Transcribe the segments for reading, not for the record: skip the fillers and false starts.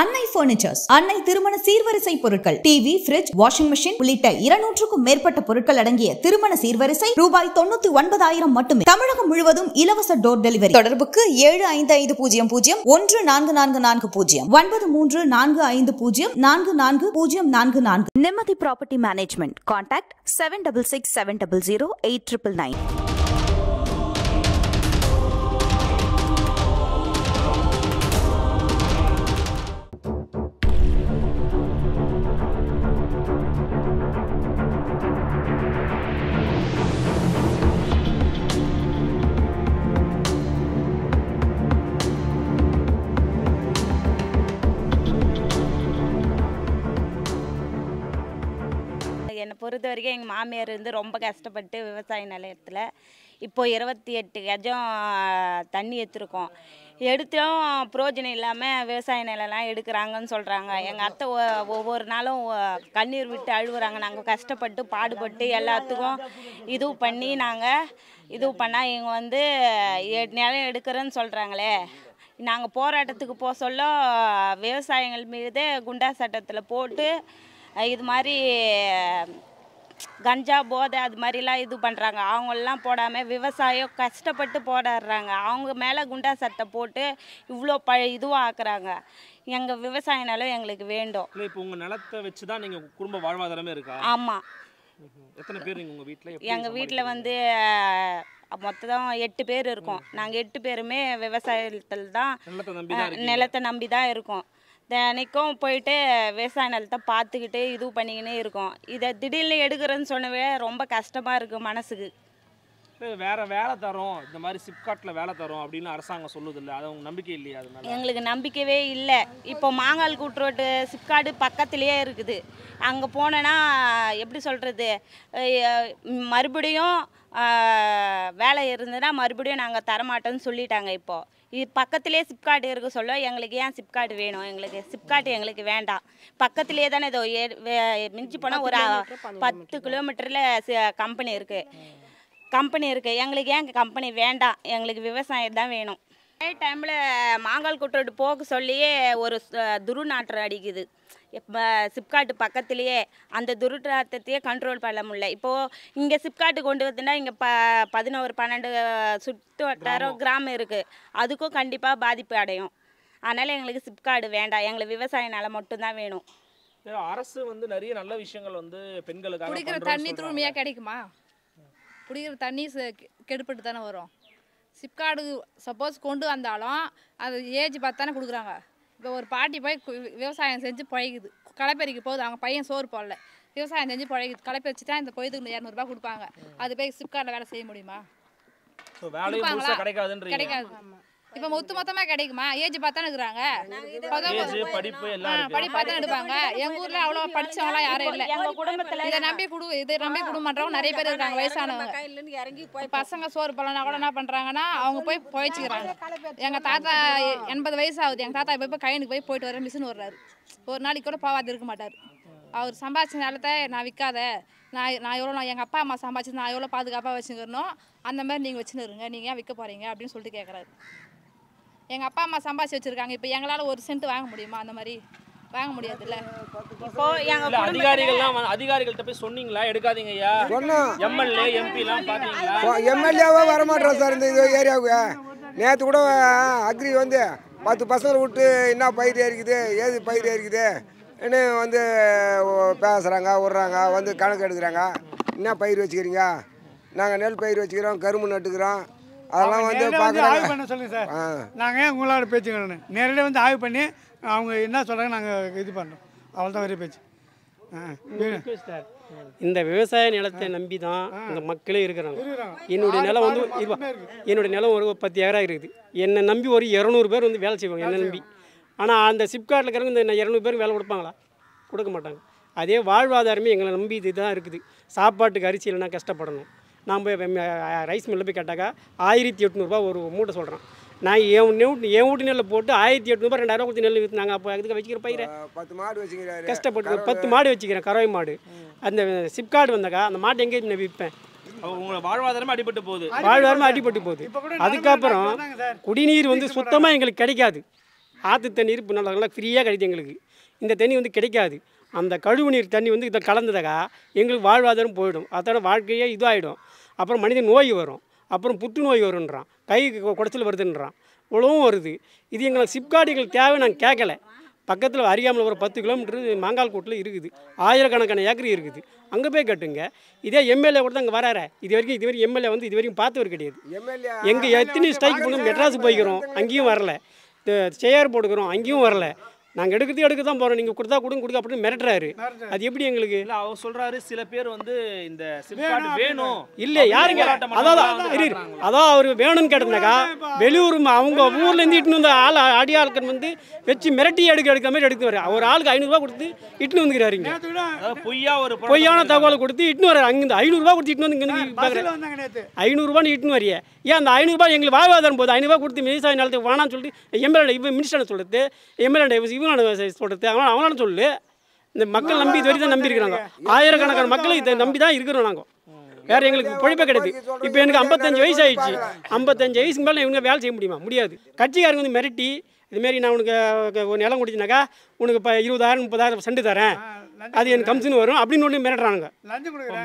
அன்னை பர்னிச்சர்ஸ், அன்னை திருமண சீர்வரிசை பொருட்கள், டிவி, ஃபிரிட்ஜ், வாஷிங் மெஷின் உள்ளிட்ட 200க்கும் மேற்பட்ட பொருட்கள் அடங்கிய திருமண சீர்வரிசை ரூபாய் 99,000 மட்டுமே. தமிழகம் முழுவதும் இலவச டோர் டெலிவரி. தொடர்புக்கு 7550144440 9345044044. நிம்மதி ப்ராப்பர்ட்டி மேனேஜ்மெண்ட். கான்டாக்ட் 7667008999. என்னை பொறுத்த வரைக்கும் எங்கள் மாமியார் ரொம்ப கஷ்டப்பட்டு விவசாய நிலையத்தில் இப்போ 28 கஜம் தண்ணி எடுத்துருக்கோம். எடுத்தும் புரோஜனம் இல்லாமல் விவசாய நிலம்லாம் எடுக்கிறாங்கன்னு சொல்கிறாங்க. எங்கள் அத்தை ஒவ்வொரு நாளும் கண்ணீர் விட்டு அழுவுறாங்க. நாங்கள் கஷ்டப்பட்டு பாடுபட்டு எல்லாத்துக்கும் இது பண்ணி நாங்கள் இது பண்ணால் இவங்க நிலம் எடுக்கிறேன்னு சொல்கிறாங்களே. நாங்கள் போராட்டத்துக்கு போக சொல்ல விவசாயிகள் மீது குண்டா சட்டத்தில் போட்டு இது மாதிரி கஞ்சா போதை அது மாதிரிலாம் இது பண்ணுறாங்க. அவங்களெலாம் போடாமல் விவசாயம் கஷ்டப்பட்டு போடாடுறாங்க. அவங்க மேலே குண்டா சட்டை போட்டு இவ்வளோ இதுவாக ஆக்குறாங்க. எங்கள் விவசாய நிலம் எங்களுக்கு வேண்டும். இப்போ உங்கள் நிலத்தை வச்சு தான் நீங்கள் குடும்ப வாழ்வாதாரமே இருக்கா? ஆமாம். எத்தனை பேர் நீங்கள் உங்கள் வீட்டில்? எங்கள் வீட்டில் மொத்தம் 8 பேர் இருக்கோம். நாங்கள் 8 பேருமே விவசாயத்தில் தான் நிலத்தை நம்பி தான் இருக்கோம். தினைக்கும் போயிட்டு விவசாய நிலத்தை பார்த்துக்கிட்டு இது பண்ணிக்கினே இருக்கோம். இதை திடீர்னு எடுக்கிறேன்னு சொன்னவே ரொம்ப கஷ்டமாக இருக்குது மனசுக்கு. வேறு வேலை தரோம், இந்த மாதிரி சிப்காட்டில் வேலை தரோம் அப்படின்னு அரசாங்கம் சொல்லுது இல்லை, அது உங்களுக்கு நம்பிக்கை இல்லையா? அதனால எங்களுக்கு நம்பிக்கையே இல்லை. இப்போ மாங்கால் கூட்டுரோட்டு சிப்காடு பக்கத்துலேயே இருக்குது. அங்கே போனேன்னா எப்படி சொல்கிறது, மறுபடியும் வேலை இருந்ததுன்னா மறுபடியும் நாங்கள் தரமாட்டோன்னு சொல்லிட்டாங்க. இப்போது இது பக்கத்துலேயே சிப்காடு இருக்க சொல்ல எங்களுக்கு ஏன் சிப்காடு வேணும்? எங்களுக்கு சிப்காடு எங்களுக்கு வேண்டாம். பக்கத்துலேயே தானே இதோ மிஞ்சி போனால் ஒரு 10 கிலோமீட்டரில் கம்பெனி இருக்குது. எங்களுக்கு ஏன் கம்பெனி வேண்டாம், எங்களுக்கு விவசாயம் தான் வேணும். அதே டைமில் மாங்கால் கூட்டோட்டு போக சொல்லியே ஒரு துருநாற்றம் அடிக்குது. இப்போ சிப்காட்டு பக்கத்துலேயே அந்த துருநாற்றத்தையே கண்ட்ரோல் பண்ண முடியல. இப்போது இங்கே சிப்காட்டு கொண்டு வந்துன்னா இங்கே 11-12 சுற்று வட்டாரம் கிராமம் இருக்குது. அதுக்கும் கண்டிப்பாக பாதிப்பு அடையும். அதனால் எங்களுக்கு சிப்காடு வேண்டாம், எங்களுக்கு விவசாய நிலம் மட்டும்தான் வேணும். அரசு நிறைய நல்ல விஷயங்கள் பெண்களுக்கு குடிக்கிற தண்ணி தூய்மையாக கிடைக்குமா? குடிக்கிற தண்ணி கெடுப்பட்டு தானே வரும். சிப்காடு சப்போஸ் கொண்டு வந்தாலும் அது ஏஜ் பார்த்து தானே கொடுக்குறாங்க. இப்போ ஒரு பாட்டி போய் விவசாயம் செஞ்சு பழகுது, களைப்பறிக்கு போகுது, அவங்க பையன் சோறு போடல, விவசாயம் செஞ்சு பழகுது, களைப்பறிச்சு தான் இந்த பொழுதுக்கு 200 ரூபா கொடுப்பாங்க. அது போய் சிப்காட்டில் வேலை செய்ய முடியுமா? கிடைக்காது. இப்போ மொத்தமாக கிடைக்குமா? ஏஜ் பார்த்தா இருக்கிறாங்க, படிப்பு பார்த்தா எடுப்பாங்க. எங்கள் ஊரில் அவ்வளோ படித்தவங்களாம் யாரும் இல்லை. எங்கள் குடும்பத்தில் இதை நம்பி குடும்பன்றவங்க நிறைய பேர் இருக்காங்க. வயசானவங்க பசங்க சோறு போடலன்னா கூட என்ன பண்ணுறாங்கன்னா அவங்க போய் புழைச்சிக்கிறாங்க. எங்கள் தாத்தா 80 வயசு ஆகுது. எங்கள் தாத்தா போய் கையனுக்கு போயிட்டு வர மிஷின் வர்றாரு. ஒரு நாளைக்கு கூட போவாது இருக்க மாட்டார். அவர் சம்பாதிச்ச நிலத்தை நான் விற்காத, நான் எவ்வளோ எங்கள் அப்பா அம்மா சம்பாதிச்சு நான் எவ்வளோ பாதுகாப்பாக வச்சுக்கிறனோ அந்த மாதிரி நீங்கள் வச்சுன்னு இருங்க, நீங்கள் ஏன் விற்க போகிறீங்க அப்படின்னு சொல்லிட்டு கேட்குறாரு. எங்கள் அப்பா அம்மா சம்பாதிச்சு வச்சுருக்காங்க. இப்போ எங்களால் 1 சென்ட் வாங்க முடியுமா? அந்த மாதிரி வாங்க முடியாதுல்ல. இப்போ அதிகாரிகள்கிட்ட போய் சொன்னீங்களா எடுக்காதீங்க ஐயா? எம்எல்ஏ எம்பிலாம் பார்த்தீங்களா? எம்எல்ஏவா வரமாட்டோம் சார் இந்த ஏரியாவுக்கு. நேற்று கூட அக்ரி 10 பசங்களை விட்டு என்ன பயிர் இருக்குது, ஏது பயிர் இருக்குது என்ன பேசுகிறாங்க, விட்றாங்க, கணக்கு எடுக்கிறாங்க. என்ன பயிர் வச்சுக்கிறீங்க? நாங்கள் நெல் பயிர் வச்சுக்கிறோம், கரும்பு நட்டுக்கிறோம். அதெல்லாம் ஆய்வு பண்ண சொல்லுங்கள் சார். நாங்கள் ஏன் உங்களோட பேச்சுக்கணும்? நேரடியாக ஆய்வு பண்ணி அவங்க என்ன சொல்கிறாங்க நாங்கள் இது பண்ணுறோம். அவள் தான் வரைய பேச்சு. இந்த விவசாய நிலத்தை நம்பி தான் இந்த மக்களே இருக்கிறாங்க. என்னுடைய நிலம் என்னுடைய நிலம் ஒரு 10 ஏக்கரா இருக்குது. என்னை நம்பி ஒரு 200 பேர் வேலை செய்வாங்க என்னை நம்பி. ஆனால் அந்த சிப்காட்டில் இருக்கிறவங்க இந்த 200 பேருக்கு வேலை கொடுப்பாங்களா? கொடுக்க மாட்டாங்க. அதே வாழ்வாதாரமே எங்களை நம்பி இது தான் இருக்குது. சாப்பாட்டுக்கு அரிசி இல்லைன்னா கஷ்டப்படணும். நான் போய் ரைஸ் மில்லில் போய் கேட்டாக்கா 1800 ஒரு மூட்டை சொல்கிறேன். நான் என் வீட்டு நெல்லில் போட்டு 1800 2000 கொடுத்து நெல் விற்றுனாங்க. அப்போ அதுக்கு வச்சுக்கிற பயிரை 10 மாடு வச்சுக்கிறாரு. கஷ்டப்பட்டு 10 மாடு வச்சுக்கிறேன், கறவை மாடு. அந்த சிப்காடு வந்தாக்கா அந்த மாட்டை எங்கே நான் விற்பேன்? உங்களோட வாழ்வாதாரமே அடிபட்டு போகுது. வாழ்வாதாரமே அடிபட்டு போகுது. அதுக்கப்புறம் குடிநீர் சுத்தமாக எங்களுக்கு கிடைக்காது. ஆற்று தண்ணீர் இப்போ நல்லா ஃப்ரீயாக கிடைக்கும் எங்களுக்கு. இந்த தண்ணி வந்து கிடைக்காது. அந்த கழிவு நீர் தண்ணி வந்து இதை கலந்ததாக எங்களுக்கு வாழ்வாதாரம் போயிடும். அதோட வாழ்க்கையே இதாகிடும். அப்புறம் மனிதன் நோய் வரும், அப்புறம் புற்றுநோய் வருன்றான், கை குடைச்சல் வருதுன்றான், இவ்வளவும் வருது. இது எங்களுக்கு சிப்காட் எங்களுக்கு தேவை நாங்கள் கேட்கல. பக்கத்தில் அறியாமல் ஒரு 10 கிலோமீட்டர் மாங்கால்கோட்டில் இருக்குது, ஆயிரக்கணக்கான ஏக்கர் இருக்குது, அங்கே போய் கட்டுங்க. இதே எம்எல்ஏ கூட அங்கே வராரு. இது வரைக்கும் எம்எல்ஏ வந்து இது வரைக்கும் பார்த்தவர் கிடையாது. எங்கள் எத்தனை ஸ்ட்ரைக் பண்ணி மெட்ராஸுக்கு போய்க்கிறோம், அங்கேயும் வரல. சேர் போட்டுக்கிறோம், அங்கேயும் வரல. நாங்கள் எடுக்க தான் போகிறோம், நீங்கள் கொடுத்தா கொடுங்க அப்படின்னு மிரட்டுறாரு. அது எப்படி எங்களுக்கு? இல்லை, அவர் சொல்கிறாரு சில பேர் வந்து இந்த சிப்காட் வேணும் இல்லை யாருங்க, அதான் அவர் வேணும்னு கேட்டதுனாக்கா வெளியூர் அவங்க ஊர்லேருந்து இட்டுன்னு வந்து அடியாட்கள் வந்து வச்சு மிரட்டி எடுக்கிற மாதிரி எடுத்து வர. ஒரு ஆளுக்கு 500 ரூபா கொடுத்து இட்டுன்னு வந்துக்கிறாரு. இங்கே பொய்யான தகவலை கொடுத்து இட்டுன்னு வர்றாரு. அங்கே 500 ரூபா கொடுத்து இட்டுன்னு வந்து பார்க்குறேன். 500 ரூபான்னு இட்டுன்னு வரைய. ஏன் அந்த 500 ரூபாய் எங்களுக்கு வாழ்வாதாரம் போகுது? 500 ரூபா கொடுத்து விவசாய நிலத்துக்கு வேணான்னு சொல்லிட்டு எம்எல்ஏ இப்போ மினிஸ்டர் சொல்கிறது, எம்எல்ஏ சொல்கிறது அவனால சொல்லு. இந்த மக்கள் நம்பி இது வரைக்கும் தான் நம்பி இருக்கிறாங்க. ஆயிரக்கணக்கான மக்கள் இதை நம்பி தான் இருக்கிறோம். நாங்கள் வேறு எங்களுக்கு பொழைப்பே கிடையாது. இப்போ எனக்கு 55 வயசு ஆயிடுச்சு. 55 வயசுக்கு மேலே இவங்க வேலை செய்ய முடியுமா? முடியாது. கட்சிக்காரங்க வந்து மிரட்டி இதுமாரி நான் உனக்கு ஒரு நிலம் கொடுத்தினாக்கா உனக்கு இப்போ 20,000 30,000 சென்ட் தரேன், அது எனக்கு கம்சுன்னு வரும் அப்படின்னு ஒன்று மிரட்டுறாங்க.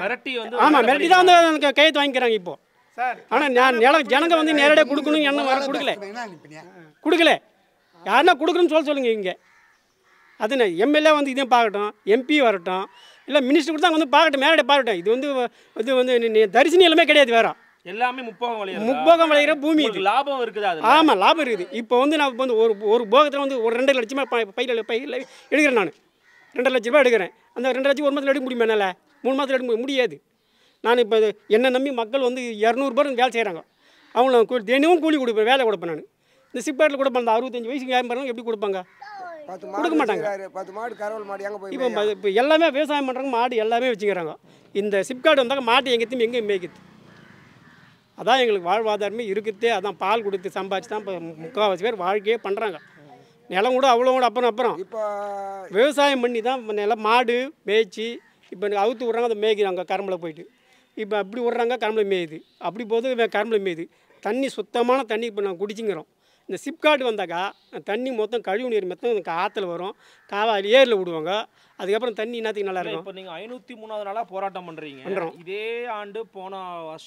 மிரட்டி வந்து ஆமாம், மிரட்டி தான் வந்து எனக்கு கையெழுத்து வாங்கிக்கிறாங்க இப்போ. ஆனால் நான் நிலம் ஜனங்க வந்து நேரடியாக கொடுக்கணும் என்ன வர கொடுக்கல. யாருன்னா கொடுக்குறேன்னு சொல்லுங்க. இங்கே அது எம்எல்ஏ வந்து இதையும் பார்க்கட்டும், எம்பி வரட்டும், இல்லை மினிஸ்டர் கூட தான் வந்து பார்க்கட்டும், மேலே பார்க்கட்டும். இது வந்து தரிசனி எல்லாமே கிடையாது. வேற எல்லாமே முப்போகம் விளையிற பூமி. இது லாபம் இருக்குது. ஆமாம், லாபம் இருக்குது. இப்போ வந்து நான் வந்து ஒரு போகத்தில் வந்து ஒரு 2 லட்சமாக பயிரில் எடுக்கிறேன். நான் 2 லட்ச ரூபா எடுக்கிறேன். அந்த 2 லட்சம் 1 மாதத்தில் எடுக்க முடியுமா? என்னால் 3 மாதத்தில் எடுக்க முடியாது. நான் இப்போ என்னை நம்பி மக்கள் வந்து 200 பேர் வேலை செய்கிறாங்க. அவங்கள தினமும் கூலி கொடுப்பேன், வேலை கொடுப்பேன். நான் இந்த சிப்காட்டில் கூட அந்த 65 வயசுக்கு ஏன் எப்படி கொடுப்பாங்க? கொடுக்க மாட்டாங்க. இப்போ எல்லாமே விவசாயம் பண்ணுறாங்க, மாடு எல்லாமே வச்சுக்கிறாங்க. இந்த சிப்காட் வந்தாங்க மாட்டு எங்கேயும் எங்கே மேய்க்குது. அதான் எங்களுக்கு வாழ்வாதாரமே இருக்குது. அதான் பால் கொடுத்து சம்பாதிச்சு தான் இப்போ 3/4 பேர் வாழ்க்கையே பண்ணுறாங்க. நிலம் கூட அவ்வளோ கூட அப்புறம் இப்போ விவசாயம் பண்ணி தான் நிலம் மாடு மேய்ச்சி இப்போ எனக்கு அவுத்து விட்றாங்க, அதை மேய்க்கிறாங்க கரும்பில் போயிட்டு. இப்போ அப்படி விட்றாங்க, கரும்பில் மேயுது. அப்படி போது கரும்பில் மேயுது. தண்ணி சுத்தமான தண்ணி இப்போ நாங்கள் குடிச்சிங்கிறோம். இந்த சிப்காட் வந்தாக்கா தண்ணி மொத்தம் கழிவு நீர் மொத்தம் ஆற்றுல வரும், காவாலி ஏரியில் விடுவாங்க. அதுக்கப்புறம் தண்ணி என்னத்துக்கு நல்லா இருக்கும். இப்போ நீங்கள் 503வது நாளாக போராட்டம் பண்ணுறீங்க.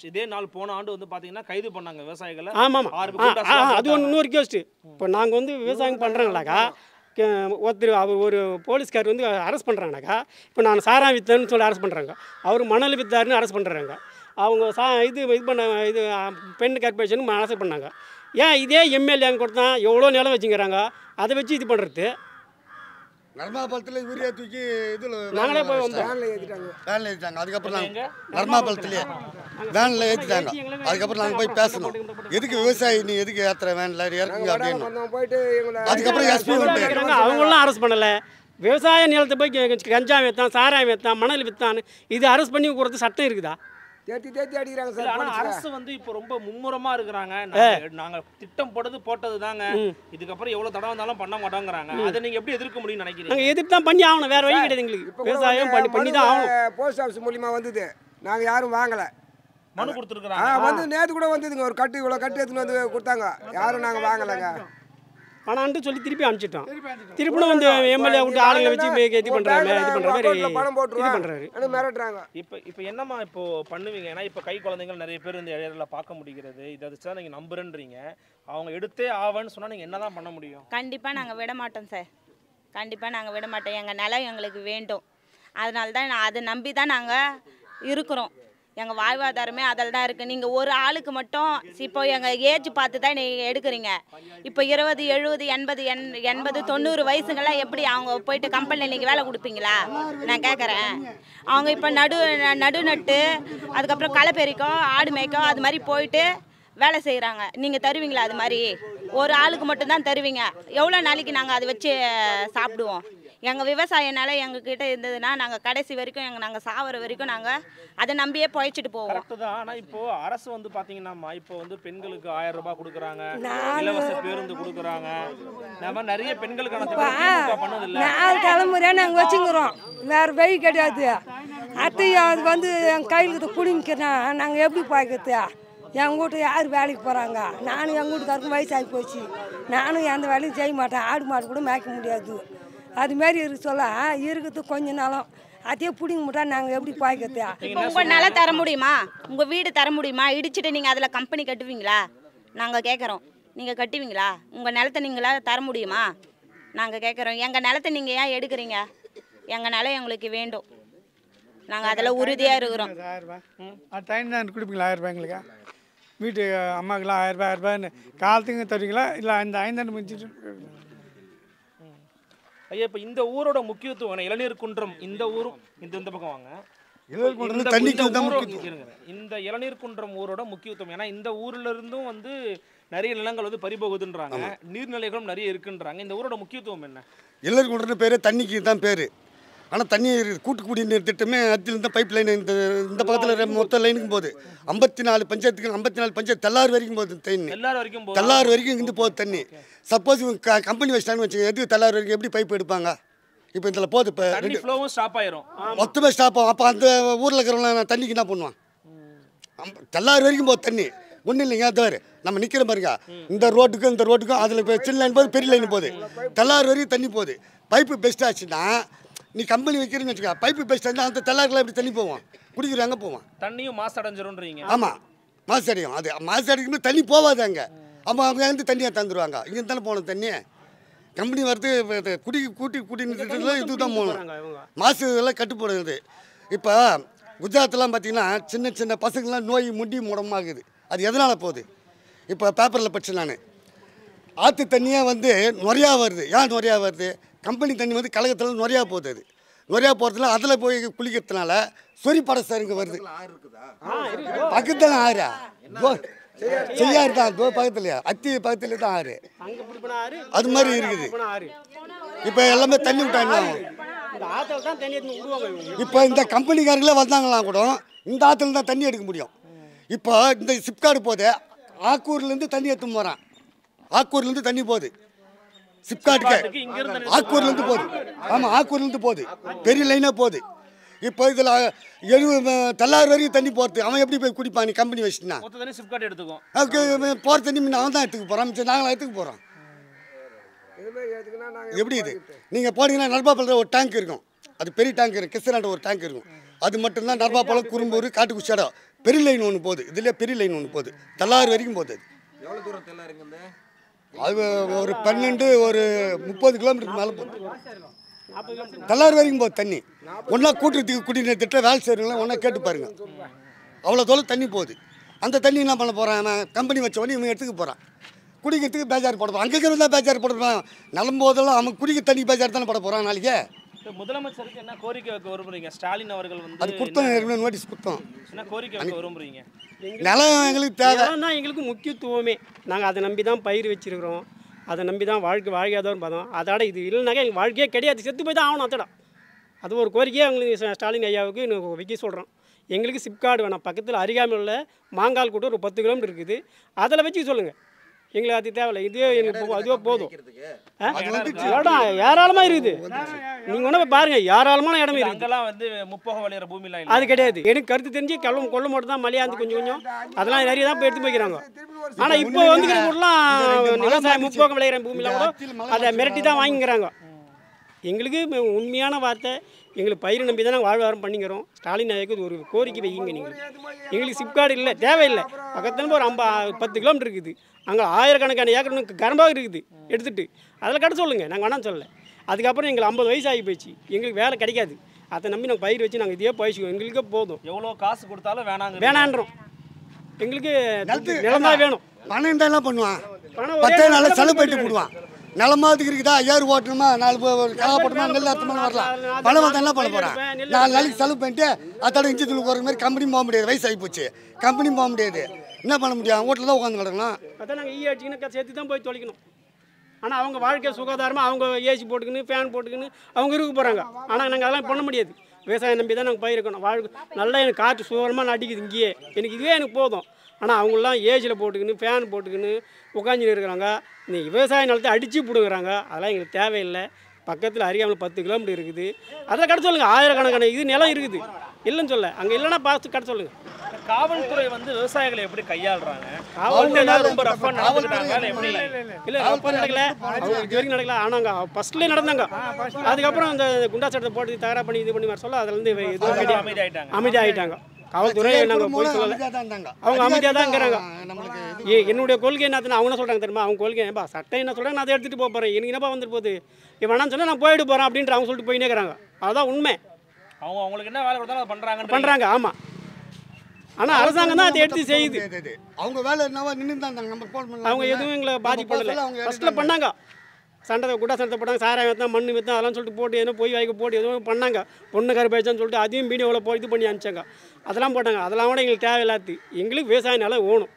இதே நாள் போன ஆண்டு வந்து பார்த்தீங்கன்னா கைது பண்ணாங்க விவசாயிகளை. ஆமாம், அது இன்னொரு கேஸ்ட்டு. இப்போ நாங்கள் வந்து விவசாயம் பண்ணுறாங்களாக்கா ஒருத்தர் ஒரு போலீஸ்கார் வந்து அரெஸ்ட் பண்ணுறாங்கனாக்கா, இப்போ நான் சாரா வித்தன்னு சொல்லி அரெஸ்ட் பண்ணுறாங்க. அவர் மணல் வித்தாருன்னு அரெஸ்ட் பண்ணுறாங்க. அவங்க இது பெண் கார்பரேஷன் அரெஸ்ட் பண்ணாங்க. ஏன் இதே எம்எல்ஏ கொடுத்தா எவ்வளோ நிலம் வச்சுக்கிறாங்க, அதை வச்சு இது பண்ணுறது. நர்மாபாலத்தில் யூரியா தூக்கி இதில் நாங்களே போய் வந்தோம், வேனில் ஏற்றிட்டாங்க. அதுக்கப்புறம் நாங்கள் நர்மாபாலத்துலேயே வேனில் ஏற்றிட்டாங்க. அதுக்கப்புறம் நாங்கள் போய் பேசணும், எதுக்கு விவசாயி நீ எதுக்கு ஏற்றுற வேனில் இறக்குங்க அப்படின்னு. அதுக்கப்புறம் எஸ்பி வந்துட்டு அவங்களாம் அரெஸ்ட் பண்ணலை. விவசாய நிலத்தை போய் கஞ்சா விற்றான், சாராயம் விற்றான், மணல் விற்றான், இது அரெஸ்ட் பண்ணி கொடுத்து சட்டம் இருக்குதா? தேத்தி அடிக்கிறாங்க சார். ஆனா அரசு வந்து இப்போ ரொம்ப மும்முரமா இருக்கிறாங்க. நாங்க திட்டம் போட்டது தாங்க, இதுக்கப்புறம் எவ்வளவு தடவை வந்தாலும் பண்ண மாட்டோங்கிறாங்க. அதை நீங்க எப்படி எதிர்க்க முடியும்னு நினைக்கிறீங்க? நாங்க எதிர்த்து தான் பண்ணி ஆகணும், வேற வழி கிடையாது எங்களுக்கு. விவசாயம் பண்ணி தான் ஆகணும். போஸ்ட் ஆஃபீஸ் மூலியமா வந்தது, நாங்க யாரும் வாங்கல. மனு கொடுத்துருக்காங்க. வந்து நேற்று கூட வந்ததுங்க, ஒரு கட்டு இவ்வளோ கட்டு எடுத்துன்னு வந்து கொடுத்தாங்க, யாரும் நாங்கள் வாங்கலைங்க. பணம்ட்டு சொல்லி திருப்பி அனுப்பிச்சிட்டோம். திருப்பியும் வந்து எம்எல்ஏ விட்டு ஆளுங்களை வச்சு இது பண்ணுறாங்க, இது பண்ணுற மாதிரி இது பண்ணுறாரு, மிரட்டுறாங்க. இப்போ என்னம்மா இப்போ பண்ணுவீங்க? ஏன்னா இப்போ கை குழந்தைகள் நிறைய பேர் இந்த இடையில பார்க்க முடிகிறது. இதை வச்சு தான் நீங்கள் நம்புறேன்றீங்க. அவங்க எடுத்தே ஆவன்னு சொன்னால் நீங்கள் என்ன தான் பண்ண முடியும்? கண்டிப்பாக நாங்கள் விட மாட்டோம் சார், கண்டிப்பாக நாங்கள் விட மாட்டோம். எங்கள் நிலம் எங்களுக்கு வேண்டும், அதனால தான் அதை நம்பி தான் நாங்கள் இருக்கிறோம். எங்கள் வாழ்வாதாரமே அதில் தான் இருக்குது. நீங்கள் ஒரு ஆளுக்கு மட்டும் இப்போ எங்கள் ஏஜ் பார்த்து தான் நீங்கள் எடுக்கிறீங்க. இப்போ 20, 70, 80, 90 வயசுங்கெல்லாம் எப்படி அவங்க போயிட்டு கம்பெனியில் நீங்கள் வேலை கொடுப்பீங்களா? நான் கேட்குறேன். அவங்க இப்போ நடு நட்டு அதுக்கப்புறம் களை பெரிக்கோ ஆடு மேய்க்கோ அது மாதிரி போயிட்டு வேலை செய்கிறாங்க. நீங்கள் தருவீங்களா? அது மாதிரி ஒரு ஆளுக்கு மட்டும்தான் தருவீங்க. எவ்வளோ நாளைக்கு நாங்கள் அதை வச்சு சாப்பிடுவோம்? எங்கள் விவசாய நிலம் எங்ககிட்ட இருந்ததுன்னா நாங்கள் கடைசி வரைக்கும் நாங்கள் சாவர வரைக்கும் நாங்கள் அதை நம்பியே பொழைச்சிட்டு போவோம். கரெக்டு தான். ஆனால் இப்போது அரசு வந்து பார்த்தீங்கன்னா இப்போ வந்து பெண்களுக்கு 1000 ரூபாய் கொடுக்குறாங்க, இலவச பேருந்து கொடுக்குறாங்க. நம்ம நிறைய பெண்களுக்கான பண்ணதில்லை. 4 தலைமுறையாக நாங்கள் வச்சுக்கிறோம், வேறு வழி கிடையாது. அத்தையும் அது வந்து என் கையில் குடிக்கிறா, நாங்கள் எப்படி பார்க்கறது? எங்கள் வீட்டு யார் வேலைக்கு போகிறாங்க? நானும் எங்கள் வீட்டுக்காருக்கும் வயசாகி போச்சு, நானும் எந்த வேலையும் செய்ய மாட்டேன், ஆடு மாடு கூட மேய்க்க முடியாது. அதுமாரி இருக்கு சொல்ல இருக்குது கொஞ்ச நாளும் அதே பிடிங்க முட்டா நாங்கள் எப்படி பாய்க்கிறது? உங்கள் நிலம் தர முடியுமா? உங்கள் வீடு தர முடியுமா? இடிச்சிட்டு நீங்கள் அதில் கம்பெனி கட்டுவீங்களா? நாங்கள் கேட்குறோம், நீங்கள் கட்டுவீங்களா? உங்கள் நிலத்தை நீங்களா தர முடியுமா? நாங்கள் கேட்குறோம். எங்கள் நிலத்தை நீங்கள் ஏன் எடுக்கிறீங்க? எங்கள் நிலம் எங்களுக்கு வேண்டும், நாங்கள் அதில் உறுதியாக இருக்கிறோம். 1000 ரூபாய் டைம் தான் கொடுப்பீங்களா? 1000 ரூபாய் எங்களுக்கு வீட்டு அம்மாக்கெல்லாம் 1000 ரூபாய்ன்னு காலத்துக்கு தருவீங்களா? இல்லை இந்த 5 முடிஞ்சிட்டு? ஐயா இப்போ இந்த ஊரோட முக்கியத்துவம் இளநீர் குன்றம், இந்த ஊரும் இந்த பக்கம் வாங்க. இந்த இளநீர் குன்றம் ஊரோட முக்கியத்துவம் ஏன்னா இந்த ஊர்ல இருந்தும் வந்து நிறைய நிலங்கள் வந்து பறிபோகுதுன்றாங்க, நீர்நிலைகளும் நிறைய இருக்குன்றாங்க. இந்த ஊரோட முக்கியத்துவம் என்ன? இளநீர் குன்றம் பேர் தண்ணிக்கு தான் பேர். ஆனால் தண்ணி கூட்டு குடிநீர் திட்டமே அதிலிருந்து பைப் லைன் இந்த பக்கத்தில் மொத்த லைனுக்கும் போகுது. 54 பஞ்சாயத்துக்கு 54 பஞ்சாயத்து தெல்லாறு வரைக்கும் போகுது தண்ணி. தெல்லாறு வரைக்கும் இருந்து போகுது தண்ணி. சப்போஸ் கம்பெனி வச்சிட்டான்னு வச்சுக்கோங்க, எதுக்கு தெல்லாறு வரைக்கும் எப்படி பைப் எடுப்பாங்க? இப்போ இதில் போகுது, இப்போ ஸ்டாப் ஆயிரும், மொத்தமே ஸ்டாப் ஆகும். அப்போ அந்த ஊரில் இருக்கிறவங்க தண்ணிக்கு என்ன பண்ணுவான்? தெல்லாறு வரைக்கும் போகுது தண்ணி. ஒன்றும் இல்லைங்க, அது நம்ம நிற்கிற பாருங்க, இந்த ரோட்டுக்கும் அதில் இப்போ சின்ன லைன் போகுது, பெரிய லைன் போகுது, தெல்லாறு வரைக்கும் தண்ணி போகுது. பைப்பு பெஸ்ட் ஆச்சுன்னா நீ கம்பெனி வைக்கிறேன்னு வச்சுக்கா, பைப்பு பெஸ்ட் இருந்தால் அந்த தெல்லாறுலாம் எப்படி தண்ணி போவான்? குடிக்கிறாங்க போவான், தண்ணியும் மாசடைஞ்சிரும்ன்றீங்க. ஆமாம், மாசு அடையும். அது மாசு அடைக்கும் தண்ணி போகாது அங்கே. அவங்க வந்து தண்ணியை தந்துடுவாங்க. இங்கே தானே போகணும் தண்ணி. கம்பெனி வரது குடிநீர் இதுதான் போகணும். மாசு இதெல்லாம் கட்டுப்படுது. இப்போ குஜராத்லாம் பார்த்தீங்கன்னா சின்ன பசங்கள்லாம் நோய் முடி முடமாகுது. அது எதனால் போகுது? இப்போ பேப்பரில் படித்தேன் நான், ஆற்று தண்ணியே வந்து நுரையா வருது. ஏன் நுரையா வருது? கம்பெனி தண்ணி வந்து கழகத்தில் நுரையா போகுது. அது நுரையா போகிறதுல அதில் போய் குளிக்கிறதுனால சொறி படசாருங்க வருது. பக்கத்தில் ஆறா செய்யாரு தான் பக்கத்துலையா, அத்தி பக்கத்துல தான் ஆறு. அது மாதிரி இருக்குது. இப்போ எல்லாமே தண்ணி விட்டாங்க. இப்போ இந்த கம்பெனிக்காரங்களே வந்தாங்களாம் கூட இந்த ஆற்றுல தான் தண்ணி எடுக்க முடியும். இப்போ இந்த சிப்காடு போகுது, ஆக்கூர்லேருந்து தண்ணி எடுத்து போகிறான். ஆக்கூர்லேருந்து தண்ணி போகுது சிப்காட்டுக்கு, ஆக்கூர்லேருந்து போகுது. ஆமாம், ஆக்கூர்லேருந்து போகுது, பெரிய லைனாக போகுது. இப்போ இதில் 70 தெல்லாறு வரைக்கும் தண்ணி போகிறது. அவன் எப்படி போய் குடிப்பான்? நீ கம்பெனி வச்சுனா அதுக்கு போகிற தண்ணி அவன் தான் எடுத்துக்க போகிறான், நாங்களாம் எடுத்துக்க போகிறோம். எப்படி இது? நீங்கள் போனீங்கன்னா நர்பாப்பாளையம் ஒரு டேங்க் இருக்கும், அது பெரிய டேங்க் இருக்கும். கிருஷ்ணாண்ட ஒரு டேங்க் இருக்கும், அது மட்டும்தான். நர்பாப்பாளையம், குறும்பூர், காட்டுக்குச்சாடம் பெரிய லைன் ஒன்று போகுது. இதுலேயே பெரிய லைன் ஒன்று போகுது, தெல்லாறு வரைக்கும் போகுது. அது ஒரு 12 ஒரு 30 கிலோமீட்டருக்கு மேலே போகுது. தெல்லாறு வரைக்கும் போகுது தண்ணி. ஒன்றா கூட்டுறதுக்கு குடிநீர் திட்டம் வேலை செய்கிறவங்களாம் ஒன்றா கேட்டு பாருங்கள், அவ்வளோ தூரம் தண்ணி போகுது. அந்த தண்ணி என்ன பண்ண போகிறான்? அவன் கம்பெனி வச்ச உடனே இவன் எடுத்துக்க போகிறான். குடிக்கிறதுக்கு பேஜார் போடுவான். அங்கே தான் பேஜார் போடுவான். நலம்போதெல்லாம் அவன் குடிக்க தண்ணி பேஜார் தானே போட போகிறான் நாளைக்கு. முதலமைச்சருக்கு என்ன கோரிக்கை வைக்க விரும்புறீங்க? ஸ்டாலின் அவர்கள் வந்து அது கொடுத்தோம், நோட்டீஸ் கொடுத்தோம். என்ன கோரிக்கை வைக்க விரும்புறீங்க? நிலம் எங்களுக்கு தேவை தான், எங்களுக்கு முக்கியத்துவமே. நாங்கள் அதை நம்பி தான் பயிர் வச்சுருக்கிறோம், அதை நம்பி தான் வாழ்க்கையாதவன் பார்த்தோம். அதோட இது இல்லைனாக்கா எங்கள் வாழ்க்கையே கிடையாது, செத்து போய் தான் ஆகணும். அதோட அது ஒரு கோரிக்கையாக எங்களுக்கு ஸ்டாலின் ஐயாவுக்கு வைக்க சொல்கிறோம். எங்களுக்கு சிப்காடு வேணாம், பக்கத்தில் அருகாமையில் உள்ள மாங்கால் கூட ஒரு 10 கிலோமீட்டர் இருக்குது, அதில் வச்சு சொல்லுங்கள். எங்களுக்கு அது தேவையில்லை, இதுவே எனக்கு அதுவே போதும். இடம் ஏராளமாக இருக்குது, நீங்கள் ஒன்று பாருங்கள், ஏராளமான இடம் இருக்குது. அங்கெல்லாம் வந்து முப்போகம் விளையிற பூமிலாம் அது கிடையாது. எனக்கு கருத்து தெரிஞ்சு கொல்ல மட்டும் தான் மலையாந்து கொஞ்சம் அதெல்லாம் நிறைய தான் இப்போ எடுத்து போய்க்கிறாங்க. ஆனால் இப்போ வந்துக்கிற ஊர்லாம் விவசாயம் முப்போகம் விளையிற பூமிலாம் கூட அதை மிரட்டி தான் வாங்கிக்கிறாங்க. எங்களுக்கு உண்மையான வார்த்தை, எங்களுக்கு பயிர் நம்பி தான் நாங்கள் வாழ்வாரம் பண்ணிக்கிறோம். ஸ்டாலின் ஐயாவுக்கு ஒரு கோரிக்கை வைங்க. நீங்கள் எங்களுக்கு சிப்காடு இல்லை, தேவையில்லை. பக்கத்தில் ஒரு 10 கிலோமீட்டர் இருக்குது, அங்கே ஆயிரக்கணக்கான ஏக்கர் கரம்பாக இருக்குது எடுத்துகிட்டு அதில் கடை சொல்லுங்கள், நாங்கள் வேணான்னு சொல்லலை. அதுக்கப்புறம் எங்களுக்கு 50 வயசு ஆகி போயிடுச்சு, எங்களுக்கு வேலை கிடைக்காது. அதை நம்பி நாங்கள் பயிர் வச்சு நாங்கள் இதே பயிற்சிக்குவோம். எங்களுக்கே போதும், எவ்வளோ காசு கொடுத்தாலும் வேணான்றோம். எங்களுக்கு நிலம் தான் வேணும். பணம் இருந்தால் என்ன பண்ணுவான்? 10 நாள் செலவு பண்ணிட்டு போடுவான். நிலமாதுக்கு இருக்குதா, ஏறு ஓட்டணுமா, 4 கலா போட்டோமா, நெல் அர்த்தமா வரலாம். பணம் வந்தால் என்ன பண்ண போகிறான்? 4 நாளைக்கு செலவு பண்ணிட்டு அதோட இஞ்சி தூள் போகிற மாதிரி கம்பெனி போக முடியாது, வயசு ஆகி போச்சு, கம்பெனி போக முடியாது. என்ன பண்ண முடியும்? வீட்டில் தான் உட்காந்து கிடக்கலாம். அதான் நாங்கள் அடிச்சுக்கின்னு சேர்த்து தான் போய் தொலைக்கணும். ஆனால் அவங்க வாழ்க்கை சுகாதாரமாக அவங்க ஏசி போட்டுக்கின்னு ஃபேன் போட்டுக்கின்னு அவங்க இருக்க போகிறாங்க. ஆனால் நாங்கள் அதெல்லாம் பண்ண முடியாது. விவசாயம் நம்பி தான் நாங்கள் பயிரிக்கணும். நல்லா எனக்கு காற்று சுகரமாக அடிக்குது இங்கேயே, எனக்கு இதுவே எனக்கு போதும். ஆனால் அவங்களாம் ஏசியில் போட்டுக்கின்னு ஃபேன் போட்டுக்கின்னு உட்காந்துன்னு இருக்கிறாங்க. இந்த விவசாய நிலத்தை அடித்து பிடுங்குறாங்க. அதெல்லாம் எங்களுக்கு தேவையில்லை. பக்கத்தில் அருகாமல் 10 கிலோமீட்டர் இருக்குது, அதில் கடை சொல்லுங்கள். ஆயிரக்கணக்கான இது நிலம் இருக்குது, இல்லைன்னு சொல்ல. அங்கே இல்லைன்னா பார்த்து கடை சொல்லுங்கள். காவல்துறை வந்து விவசாயிகளை எப்படி கையாளுறாங்க? காவல்துறை ரொம்ப ரஃபா நடந்துக்கிட்டாங்க எப்படி? இல்லை ரஃபா நடக்கல, அவங்க இது வரைக்கும் நடக்கல. ஆனாங்க ஃபர்ஸ்ட்லேயே நடந்தாங்க. அதுக்கப்புறம் அந்த குண்டா சட்டத்தை போட்டு தயாராக பண்ணி இது பண்ணி வர சொல்ல அதுலேருந்து அமைதியாகிட்டாங்க. காவல்துறை நாங்கள் போய் சொல்லலை, அவங்க அமைதியாக தான் இருக்கிறாங்க. என்னுடைய கொள்கை என்னதுன்னு அவங்க சொல்கிறாங்க தெரியுமா? அவங்க கொள்கை ஏன்பா சட்டை என்ன சொல்கிறாங்க, நான் அதை எடுத்துகிட்டு போக போகிறேன், எனக்கு என்னப்பா வந்துட்டு போகுது, வேணான்னு சொன்னால் நான் போயிட்டு போகிறேன் அப்படின்ற அவங்க சொல்லிட்டு போயினே இருக்கிறாங்க. அதுதான் உண்மை. அவங்களுக்கு என்ன வேலை கொடுத்தாலும் பண்ணுறாங்க. ஆமாம், ஆனால் அரசாங்கம் தான் அதை எடுத்து செய்யுது. அவங்க வேலை என்னவா நின்று தான் நம்ம போன் பண்ணலாம். அவங்க எதுவும் எங்களை பாதிப்படலை. ஃபஸ்ட்டில் பண்ணாங்க, சண்டை குண்டா சண்டை போட்டாங்க, சாராயம் வைத்தான் மண் வைத்தான் அதெல்லாம் சொல்லிட்டு போட்டு எதுவும் போய் வாய்க்கு போட்டு எதுவும் பண்ணாங்க. பொண்ணு கருப்பாயிச்சான்னு சொல்லிட்டு அதையும் வீடியோவில் போய் இது பண்ணி அனுப்பிச்சாங்க. அதெல்லாம் போட்டாங்க. அதெல்லாம் கூட எங்களுக்கு தேவையில்லாது. எங்களுக்கு விவசாய நிலம் வேணும்.